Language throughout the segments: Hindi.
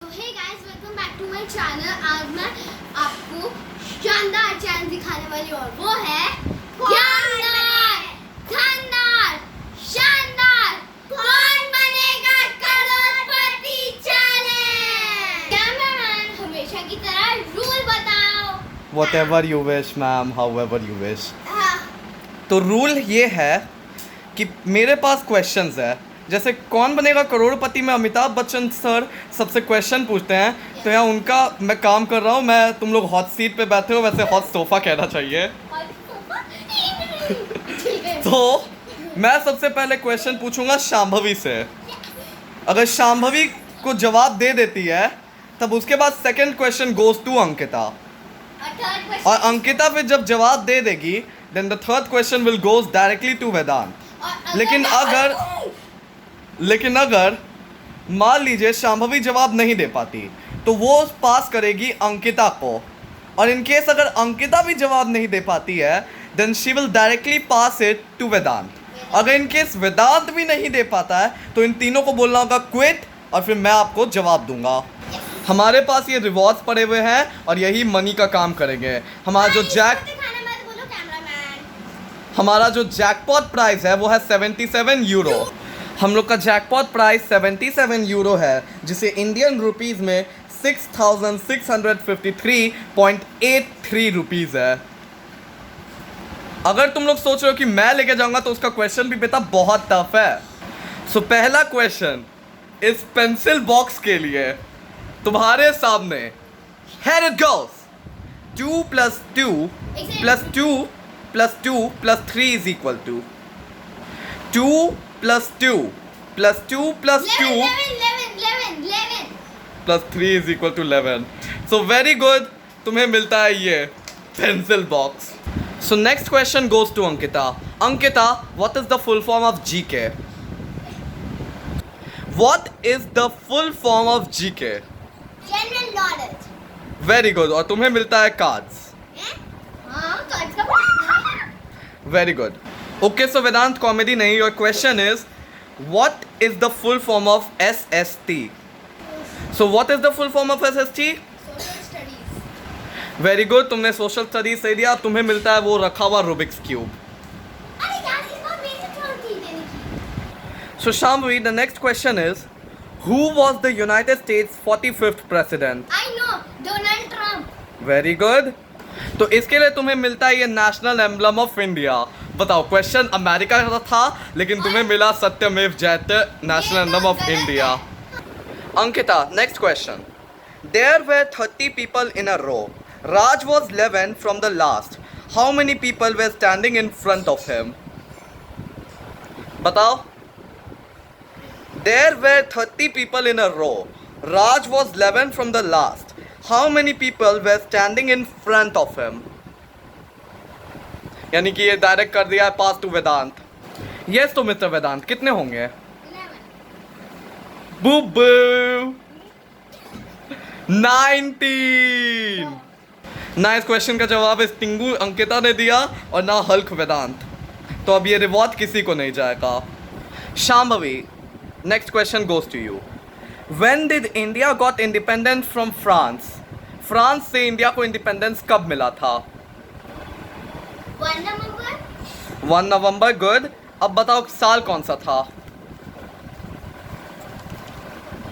Hey guys, welcome back to my channel. आज मैं आपको शानदार चैलेंज दिखाने वाली हूँ और वो है शानदार शानदार शानदार कौन बनेगा करोड़पति चैलेंज। कैमरामैन हमेशा की तरह रूल बताओ। Whatever you wish, ma'am, however you wish. हाँ, तो रूल ये है कि मेरे पास क्वेश्चंस है, जैसे कौन बनेगा करोड़पति में अमिताभ बच्चन सर सबसे क्वेश्चन पूछते हैं, तो यहाँ उनका मैं काम कर रहा हूँ। मैं तुम लोग हॉट सीट पे बैठे हो, वैसे हॉट सोफा कहना चाहिए। ठीक है। तो मैं सबसे पहले क्वेश्चन पूछूंगा शांभवी से। अगर शांभवी को जवाब दे देती है तब उसके बाद second question goes to Ankita, और थर्ड और क्वेश्चन अंकिता फिर जब जवाब दे देगी then the third question will goes directly to Vedant. लेकिन अगर मान लीजिए शांभवी जवाब नहीं दे पाती तो वो पास करेगी अंकिता को, और इन केस अगर अंकिता भी जवाब नहीं दे पाती है then she will directly pass it to Vedant. अगर इन केस वेदांत भी नहीं दे पाता है तो इन तीनों को बोलना होगा क्विट, और फिर मैं आपको जवाब दूंगा। हमारे पास ये रिवॉर्ड्स पड़े हुए हैं और यही मनी का काम करेंगे। हमारा जो जैकपॉट प्राइस है वो है 77 यूरो। हम लोग का जैकपॉट प्राइस 77 यूरो है, जिसे इंडियन रुपीस में 6,653.83 रुपीस है। अगर तुम लोग सोच रहे हो कि मैं लेके जाऊंगा तो उसका क्वेश्चन भी बेटा बहुत टफ है। सो पहला क्वेश्चन इस पेंसिल बॉक्स के लिए तुम्हारे सामने। Here it goes. 2 + 2 + 2 + 2 + 3 is equal to 2 + 2 + 2 + 2 + 3 is equal to 11. So very good. तुम्हें मिलता है ये pencil box. So next question goes to Ankita. Ankita, what is the full form of GK? What is the full form of GK? General knowledge. Very good. और तुम्हें मिलता है कार्ड्स। हाँ, कार्ड्स का पता। Very good. Okay, so Vedant, comedy nahi. Your question is, what is the full form of SST? So what is the full form of SST? Social studies. Very good. तुमने सोशल स्टडीज सही दिया। तुम्हें मिलता है वो रखा हुआ रूबिक्स क्यूब। अरे यार, इस बार मेरी टर्न थी देने की। So Shambhavi, the next question is, who was the United States 45th president? I know, Donald Trump. Very good. तो इसके लिए तुम्हें मिलता है ये नेशनल एम्बलम ऑफ इंडिया। बताओ, क्वेश्चन अमेरिका का था लेकिन तुम्हें मिला सत्यमेव जयते national emblem of India. Ankita, next question. There were 30 people in a row. Raj was 11 from the last. How many people were standing in front of him? बताओ। There were 30 people in a row. Raj was 11 from the last. How many people were standing in front of him? यानी कि ये डायरेक्ट कर दिया है पास टू वेदांत। यस तो मिस्टर वेदांत, कितने होंगे? 11। बुबू 19। ना इस क्वेश्चन का जवाब इस टिंगू अंकिता ने दिया और ना हल्क वेदांत। तो अब ये रिवॉर्ड किसी को नहीं जाएगा। Shambhavi, next question goes to you. When did India got independence from France? France से इंडिया को इंडिपेंडेंस कब मिला था? 1 नवंबर। 1 नवंबर। गुड। अब बताओ साल कौन सा था?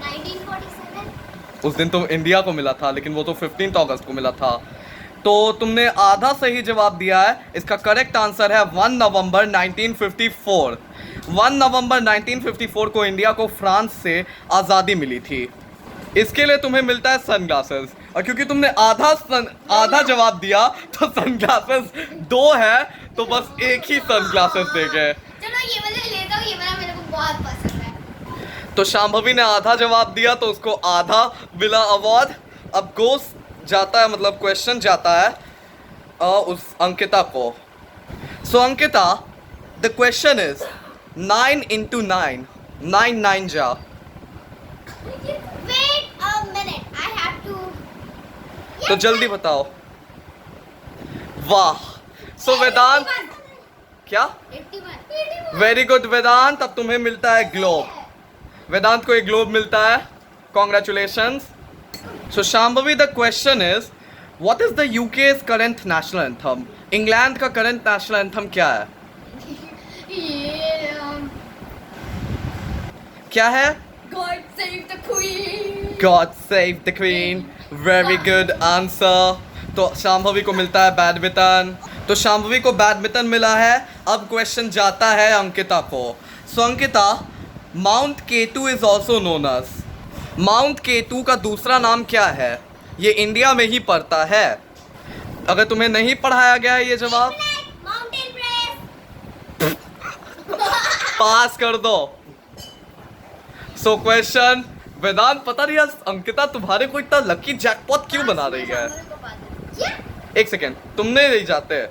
1947। उस दिन तो इंडिया को मिला था, लेकिन वो तो 15 अगस्त को मिला था। तो तुमने आधा सही जवाब दिया है। इसका करेक्ट आंसर है 1 नवंबर 1954। 1 नवंबर 1954 को इंडिया को फ्रांस से आज़ादी मिली थी। इसके लिए तुम्हें मिलता है सनग्लासेस, और क्योंकि तुमने आधा जवाब दिया तो सनग्लासेस 2 है, तो बस एक ही सनग्लासेस देंगे। चलो ये वाले लेता हूँ, ये वाला मेरे को बहुत पसंद है। तो शांभवी ने आधा जवाब दिया तो उसको आधा मिला अवार्ड। अब गोस जाता है, मतलब क्वेश्चन जाता है उस अंकिता को। So Ankita, the question is 9 × 9 9 9 जा। Wait a minute, I have to. तो जल्दी बताओ। वाह। सो वेदांत, क्या? 81। वेरी गुड वेदांत। अब तुम्हें मिलता है ग्लोब। वेदांत को एक ग्लोब मिलता है। Congratulations. So Shambhavi, the question is, what is the UK's current national anthem? England का करंट नेशनल एंथम क्या है? ये क्या है? God save the queen. God save the queen. Very good answer. तो शांभवी को मिलता है बैडमिंटन. तो शांभवी को बैडमिंटन मिला है. अब क्वेश्चन जाता है अंकिता को. So Ankita, mount K two is also known as. Mount K two का दूसरा नाम क्या है? ये इंडिया में ही पड़ता है. अगर तुम्हें नहीं पढ़ाया गया है ये जवाब, Mountain Press. पास कर दो. सो क्वेश्चन, वेदांत, पता नहीं यार अंकिता तुम्हारे को इतना लकी जैकपॉट क्यों बना रही है. क्या? एक सेकेंड, तुमने नहीं जाते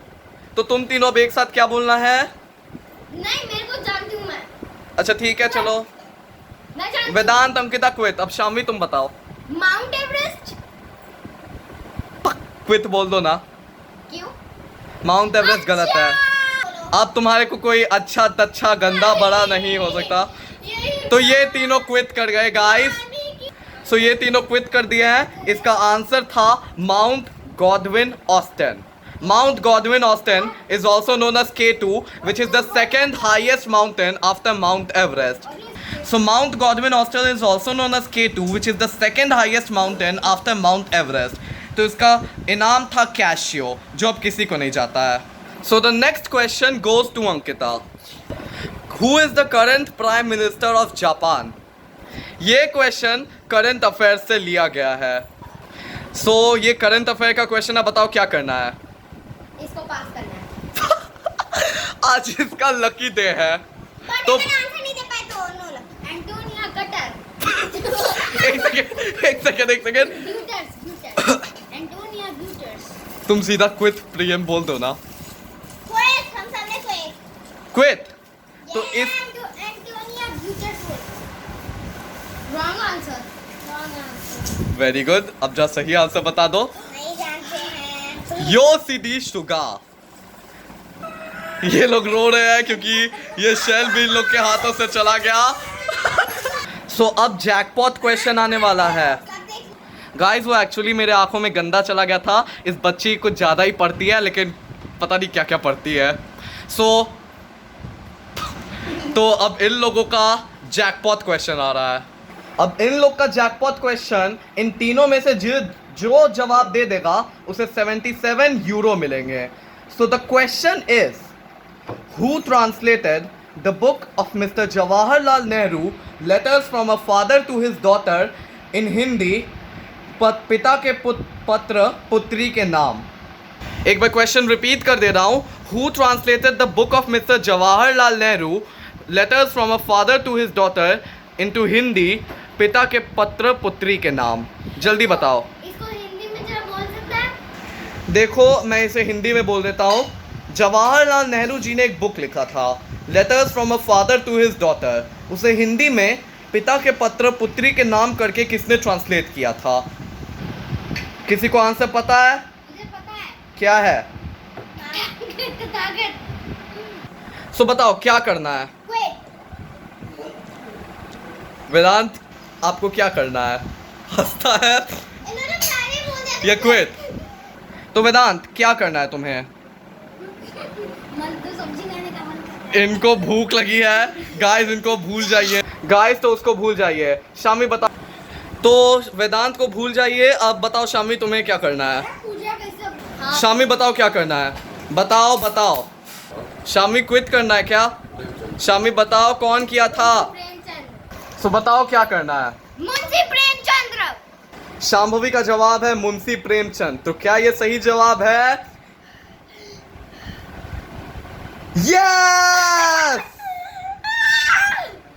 तो तुम तीनों अब एक साथ क्या बोलना है? नहीं, मेरे को जानती हूँ मैं. अच्छा ठीक है, चलो. मैं जानती हूँ. वेदांत, अंकिता, क्वित. अब शामवी तुम बताओ. Mount Everest. क्वित बोल दो ना. क्यों? माउंट एवरेस्ट गलत है. अब तुम्हारे को कोई अच्छा तच्छा गंदा बड़ा नहीं हो सकता. तो ये तीनों क्वित कर गए गाइस. सो ये तीनों क्वित कर दिए हैं. इसका आंसर था mount Godwin Austen. Mount Godwin Austen is also known as K2, which is the second highest mountain after Mount Everest. So Mount Godwin Austen is also known as K2, which is the second highest mountain after Mount Everest. तो इसका इनाम था कैशियो, जो अब किसी को नहीं जाता है. So the next question goes to Ankita. Who is the current Prime Minister of Japan? ये क्वेश्चन करंट अफेयर्स से लिया गया है. So ये करंट अफेयर का क्वेश्चन है. बताओ क्या करना है. इसको पास करना है. आज इसका लकी डे है. तो आंसर नहीं दे पाए तो नो लक. एंटोनिया कटर. एक सेकेंड. ग्यूटर्स. Antonia Guterres. तुम सीधा क्विट प्रियम बोल दो ना. क्विट. हम सबने क्विट. क्विट. तो इस Antonio Guterres. Wrong answer. Very good. अब जा सही आंसर बता दो. नहीं जानते हैं. योशिडी सुगा. ये लोग रो रहे हैं क्योंकि ये शेल भी इन लोग के हाथों से चला गया. सो अब जैकपॉट क्वेश्चन आने वाला है. गाइस, वो एक्चुअली मेरे आंखों में गंदा चला गया था. इस बच्ची कुछ ज़्यादा ही पढ़ती है, लेकिन पता नहीं क्या क्या पढ़ती है. तो अब इन लोगों का जैकपॉट क्वेश्चन आ रहा है. अब इन लोग का जैकपॉट क्वेश्चन, इन तीनों में से जो जवाब दे देगा उसे 77 यूरो मिलेंगे. So the question is, who translated the book of mister Jawaharlal Nehru letters from a father to his daughter in Hindi. पिता के पत्र पुत्री के नाम. एक बार क्वेश्चन रिपीट कर दे रहा हूँ. Who translated the book of mister Jawaharlal Nehru letters from a father to his daughter into Hindi. पिता के पत्र पुत्री के नाम. जल्दी बताओ. इसको हिंदी में जरा बोल सकता है? देखो, मैं इसे हिंदी में बोल देता हूँ. जवाहरलाल नेहरू जी ने एक बुक लिखा था, letters from a father to his daughter. उसे हिंदी में पिता के पत्र पुत्री के नाम करके किसने ट्रांसलेट किया था? किसी को आंसर पता है? मुझे पता है. क्या है? ताकत. सो बताओ क्या करना है. क्विट. वेदांत, आपको क्या करना है? हंसता है. इन्होंने सारे बोल दिया. या क्विट. तो वेदांत, क्या करना है तुम्हें? मन तो सब्जी खाने का मन कर रहा है. इनको भूख लगी है गाइस. इनको भूल जाइए गाइस. तो उसको भूल जाइए. शामी बताओ. तो वेदांत को भूल जाइए. अब बताओ शामी, तुम्हें क्या करना है? पूजा कैसे? हाँ. शामी बताओ क्या करना है. बताओ. शामी क्विट करना है क्या? शामी बताओ कौन किया था. प्रेमचंद. सो बताओ क्या करना है. मुंशी प्रेमचंद्र. शांभवी का जवाब है मुंशी प्रेमचंद. तो क्या ये सही जवाब है? यस!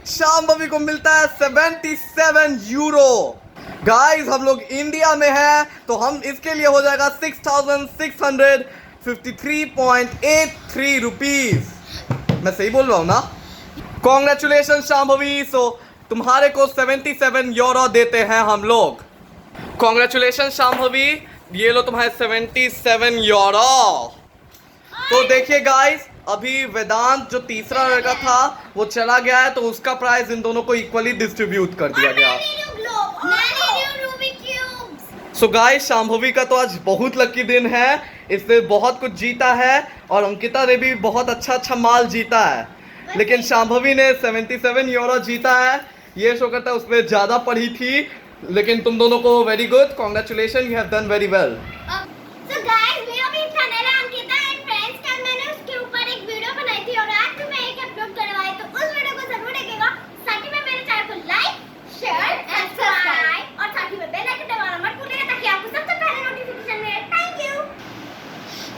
शांभवी को मिलता है 77 यूरो. गाइस, हम लोग इंडिया में हैं, तो हम इसके लिए हो जाएगा 6,653.83 रुपीज. मैं सही बोल रहा हूँ ना? कॉन्ग्रेचुलेशन शांभवी. सो तुम्हारे को 77 यूरो देते हैं हम लोग. कॉन्ग्रेचुलेशन शांभवी. ये लो तुम्हारे 77 यूरो. तो देखिए गाइस, अभी वेदांत जो तीसरा लड़का था वो चला गया है, तो उसका प्राइस इन दोनों को इक्वली डिस्ट्रीब्यूट कर दिया गया. सो गाइस, शांभवी का तो आज बहुत लकी दिन है, इसने बहुत कुछ जीता है और अंकिता ने भी बहुत अच्छा माल जीता है, लेकिन शांभवी ने 77 यूरो जीता है। ये शो करता है उसने ज़्यादा पढ़ी थी, लेकिन तुम दोनों को very good, congratulation, you have done very well. So guys, मेरा भी चैनल है अंकिता एंड फ्रेंड्स, कल मैंने उसके ऊपर एक वीडियो बनाई थी और आज मैं एक अपलोड करवाई, तो उस वीडियो को जरूर देखिएगा। साथ ही में मेरे चैनल को लाइक, शेयर एंड सब्सक्राइब और साथ ही में बेल आइकन दबाना मत भूलिएगा ताकि आपको सबसे पहले नोटिफिकेशन मिले। थैंक यू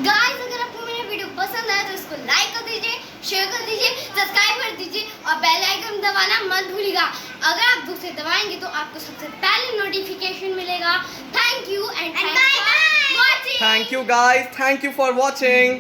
गाइस, अगर आपको मेरा वीडियो पसंद आया तो इसको लाइक कर दीजिए, शेयर कर दीजिए, सब्सक्राइब कर दीजिए और बेल आइकन दबाना मत भूलिएगा। अगर आप दूसरे दबाएंगे तो आपको सबसे पहले नोटिफिकेशन मिलेगा। Thank you and bye bye. Thank you guys, thank you for watching.